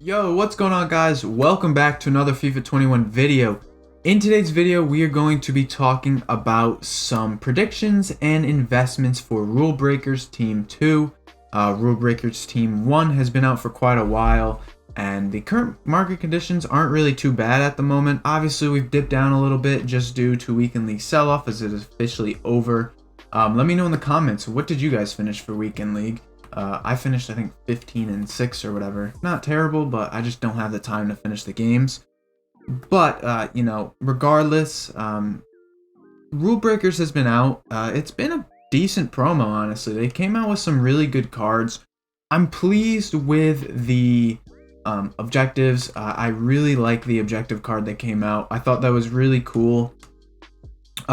Yo, what's going on, guys? Welcome back to another FIFA 21 video. In today's video, we are going to be talking about some predictions and investments for Rule Breakers Team 2. Rule Breakers Team 1 has been out for quite a while, and the current market conditions aren't really too bad at the moment. Obviously, we've dipped down a little bit just due to Weekend League sell-off as it is officially over. Let me know in the comments, what did you guys finish for Weekend League? I finished, I think, 15-6 or whatever. Not terrible, but I just don't have the time to finish the games. But, regardless, Rule Breakers has been out. It's been a decent promo, honestly. They came out with some really good cards. I'm pleased with the objectives. I really like the objective card that came out. I thought that was really cool.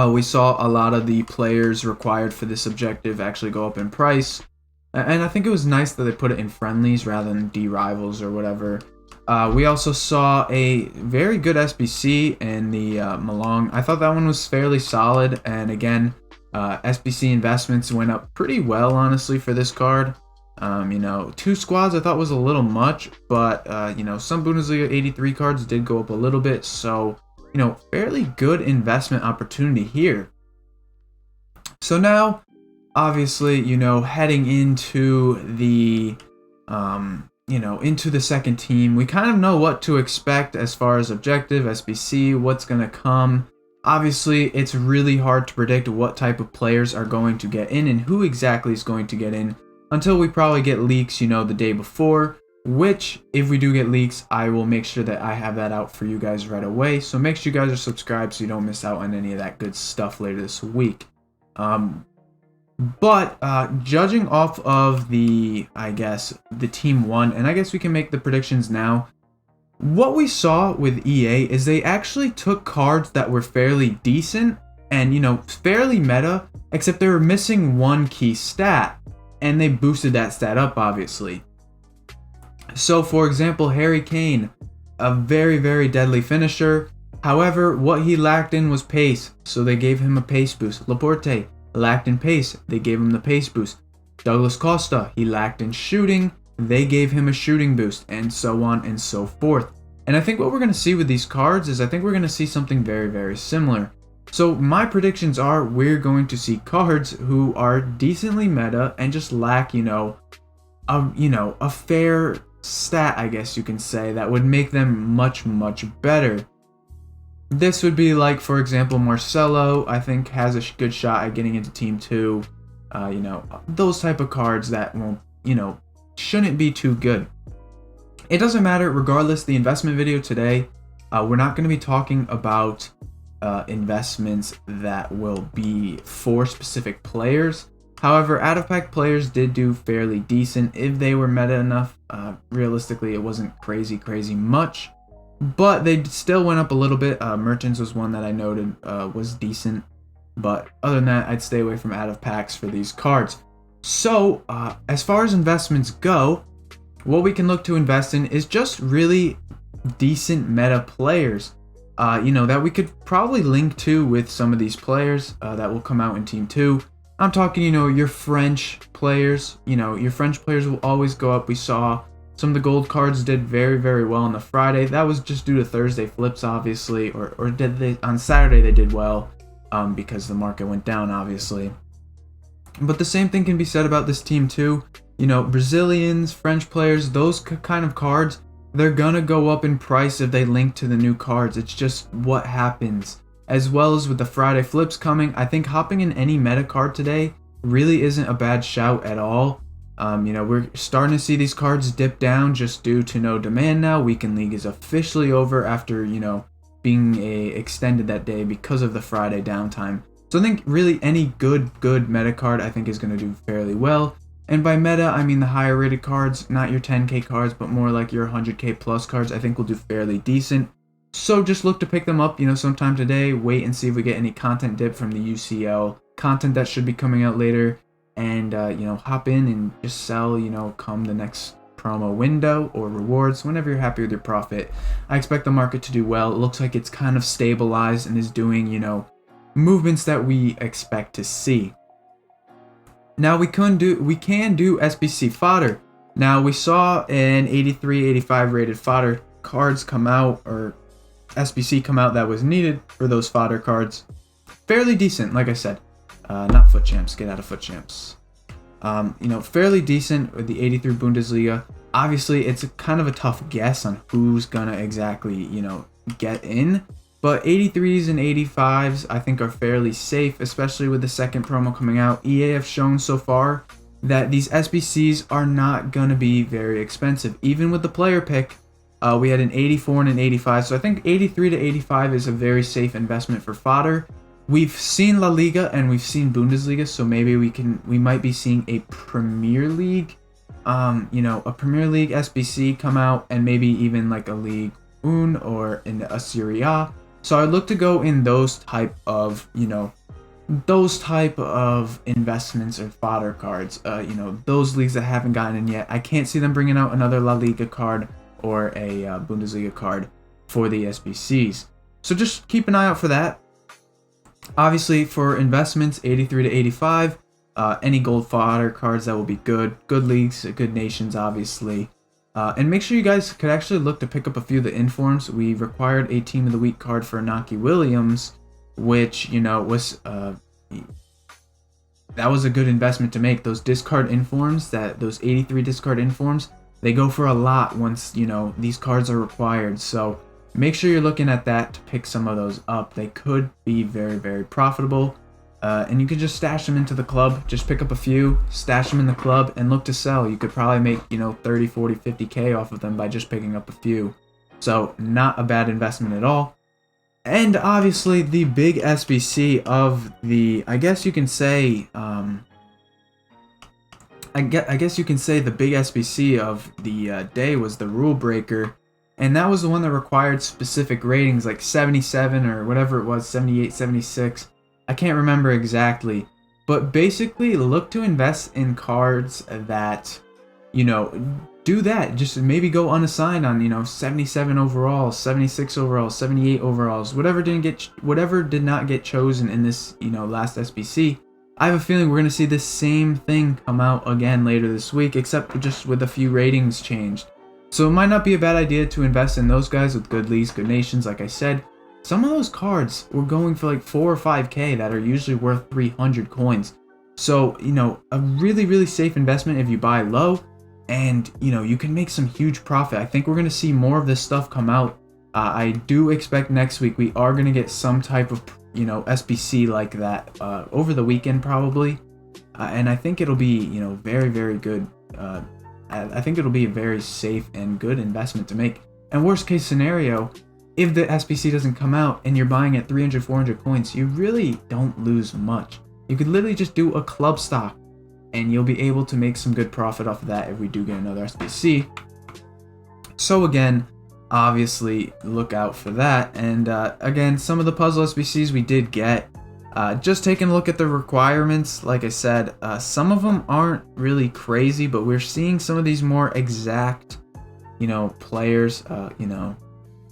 We saw a lot of the players required for this objective actually go up in price. And I think it was nice that they put it in friendlies rather than D-Rivals or whatever. We also saw a very good SBC in the Malong. I thought that one was fairly solid. And again, SBC investments went up pretty well, honestly, for this card. 2 squads I thought was a little much. But, some Bundesliga 83 cards did go up a little bit. So, fairly good investment opportunity here. So now, obviously, heading into the, into the second team, we kind of know what to expect as far as objective, SBC, what's going to come. Obviously, it's really hard to predict what type of players are going to get in and who exactly is going to get in until we probably get leaks, the day before, which, if we do get leaks, I will make sure that I have that out for you guys right away. So make sure you guys are subscribed so you don't miss out on any of that good stuff later this week. But judging off of the Team 1, and I guess we can make the predictions now, what we saw with EA is they actually took cards that were fairly decent and, fairly meta, except they were missing one key stat, and they boosted that stat up, obviously. So, for example, Harry Kane, a very, very deadly finisher. However, what he lacked in was pace, so they gave him a pace boost. Laporte lacked in pace, they gave him the pace boost. Douglas Costa, he lacked in shooting, they gave him a shooting boost, and so on and so forth. And I think what we're going to see with these cards is I think we're going to see something very, very similar. So my predictions are we're going to see cards who are decently meta and just lack, a fair stat, I guess you can say, that would make them much, much better. This would be like, for example, Marcelo, I think, has a good shot at getting into Team 2. Those type of cards that won't, shouldn't be too good. It doesn't matter, regardless, the investment video today, we're not going to be talking about investments that will be for specific players. However, out-of-pack players did do fairly decent. If they were meta enough, realistically, it wasn't crazy much. But they still went up a little bit. Merchants was one that I noted was decent. But other than that, I'd stay away from out of packs for these cards. So, as far as investments go, what we can look to invest in is just really decent meta players. That we could probably link to with some of these players that will come out in Team 2. I'm talking, your French players. Your French players will always go up. We saw some of the gold cards did very, very well on the Friday. That was just due to Thursday flips, obviously, or did they on Saturday they did well because the market went down, obviously. But the same thing can be said about this team too. Brazilians, French players, those kind of cards, they're gonna go up in price if they link to the new cards. It's just what happens. As well as with the Friday flips coming, I think hopping in any meta card today really isn't a bad shout at all. We're starting to see these cards dip down just due to no demand now. Weekend League is officially over after, being extended that day because of the Friday downtime. So I think really any good meta card I think is going to do fairly well. And by meta, I mean the higher rated cards, not your 10k cards, but more like your 100k plus cards, I think will do fairly decent. So just look to pick them up, sometime today. Wait and see if we get any content dip from the UCL. Content that should be coming out later. And, hop in and just sell, come the next promo window or rewards, whenever you're happy with your profit. I expect the market to do well. It looks like it's kind of stabilized and is doing, movements that we expect to see. Now we can do SBC fodder. Now, we saw an 83, 85 rated fodder cards come out, or SBC come out that was needed for those fodder cards. Fairly decent, like I said. Not foot champs, get out of foot champs. Fairly decent with the 83 Bundesliga. Obviously, it's kind of a tough guess on who's gonna exactly, get in. But 83s and 85s, I think, are fairly safe, especially with the second promo coming out. EA have shown so far that these SBCs are not gonna be very expensive. Even with the player pick, we had an 84 and an 85, so I think 83 to 85 is a very safe investment for fodder. We've seen La Liga and we've seen Bundesliga, so maybe we might be seeing a Premier League, a Premier League SBC come out, and maybe even like a League One or in a Serie A. So I'd look to go in those type of investments or fodder cards. Those leagues that haven't gotten in yet. I can't see them bringing out another La Liga card or a Bundesliga card for the SBCs. So just keep an eye out for that. Obviously, for investments, 83 to 85, any gold fodder cards, that will be good. Good leagues, good nations, obviously. And make sure you guys could actually look to pick up a few of the informs. We required a Team of the Week card for Inaki Williams, which, was that was a good investment to make. Those discard informs, those 83 discard informs, they go for a lot once, these cards are required. So make sure you're looking at that to pick some of those up. They could be very, very profitable. And you could just stash them into the club. Just pick up a few, stash them in the club, and look to sell. You could probably make, 30, 40, 50K off of them by just picking up a few. So not a bad investment at all. And obviously the big SBC of the, I guess you can say the big SBC of the day was the Rule Breaker. And that was the one that required specific ratings, like 77 or whatever it was, 78, 76. I can't remember exactly. But basically, look to invest in cards that, do that. Just maybe go unassigned on, 77 overall, 76 overall, 78 overalls, whatever did not get chosen in this, last SBC. I have a feeling we're going to see the same thing come out again later this week, except just with a few ratings changed. So it might not be a bad idea to invest in those guys with good leagues, good nations. Like I said, some of those cards were going for like 4 or 5K that are usually worth 300 coins. So, a really, really safe investment if you buy low, and, you can make some huge profit. I think we're going to see more of this stuff come out. I do expect next week we are going to get some type of, SBC like that over the weekend probably. And I think it'll be, very, very good. I think it'll be a very safe and good investment to make. And worst case scenario, if the SBC doesn't come out and you're buying at 300, 400 coins, you really don't lose much. You could literally just do a club stock and you'll be able to make some good profit off of that if we do get another SBC. So again, obviously look out for that. And again, some of the puzzle SBCs we did get. Just taking a look at the requirements, like I said, some of them aren't really crazy, but we're seeing some of these more exact, players,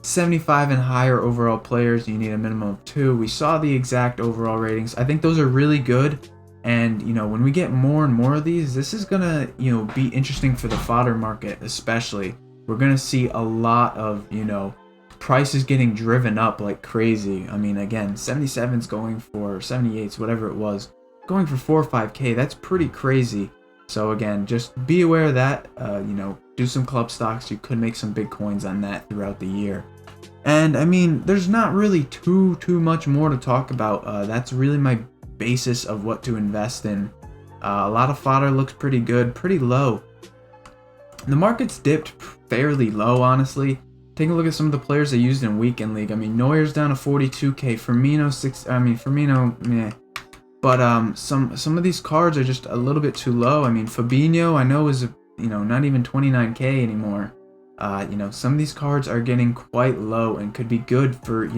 75 and higher overall players, you need a minimum of 2. We saw the exact overall ratings. I think those are really good. And, when we get more and more of these, this is going to, be interesting for the fodder market, especially. We're going to see a lot of, prices getting driven up like crazy. I mean, again, 77's going for 78s, whatever it was, going for 4 or 5K. That's pretty crazy. So again, just be aware of that. Do some club stocks. You could make some big coins on that throughout the year. And I mean, there's not really too much more to talk about. That's really my basis of what to invest in. A lot of fodder looks pretty good, pretty low. The market's dipped fairly low, honestly. Taking a look at some of the players they used in Weekend League. I mean, Neuer's down to 42K. Firmino, meh. But some of these cards are just a little bit too low. I mean, Fabinho, I know is not even 29K anymore. Some of these cards are getting quite low and could be good for,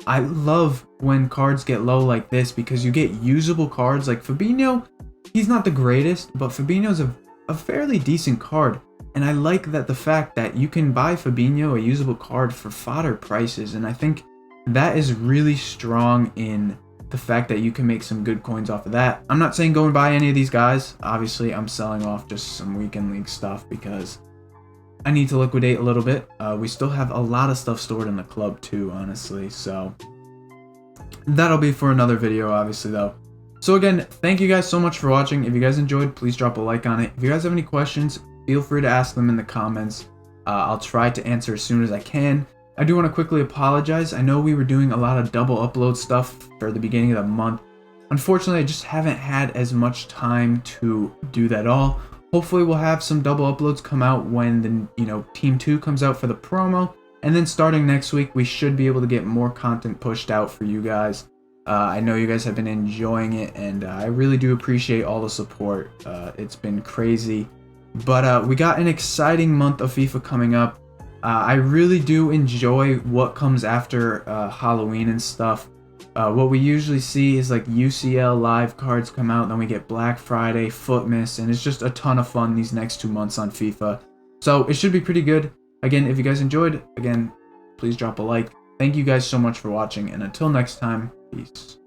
I love when cards get low like this because you get usable cards. Like Fabinho, he's not the greatest, but Fabinho's a fairly decent card. And I like the fact that you can buy Fabinho, a usable card, for fodder prices. And I think that is really strong in the fact that you can make some good coins off of that. I'm not saying go and buy any of these guys. Obviously, I'm selling off just some weekend league stuff because I need to liquidate a little bit. We still have a lot of stuff stored in the club too, honestly. So that'll be for another video, obviously, though. So again, thank you guys so much for watching. If you guys enjoyed, please drop a like on it. If you guys have any questions, feel free to ask them in the comments. I'll try to answer as soon as I can. I do want to quickly apologize. I know we were doing a lot of double upload stuff for the beginning of the month. Unfortunately, I just haven't had as much time to do that all. Hopefully, we'll have some double uploads come out when the Team 2 comes out for the promo. And then starting next week, we should be able to get more content pushed out for you guys. I know you guys have been enjoying it, and I really do appreciate all the support. It's been crazy. But we got an exciting month of FIFA coming up. I really do enjoy what comes after Halloween and stuff. What we usually see is like UCL live cards come out, then we get Black Friday, Footmas, and it's just a ton of fun these next 2 months on FIFA. So it should be pretty good. Again, if you guys enjoyed, again, please drop a like. Thank you guys so much for watching, and until next time, peace.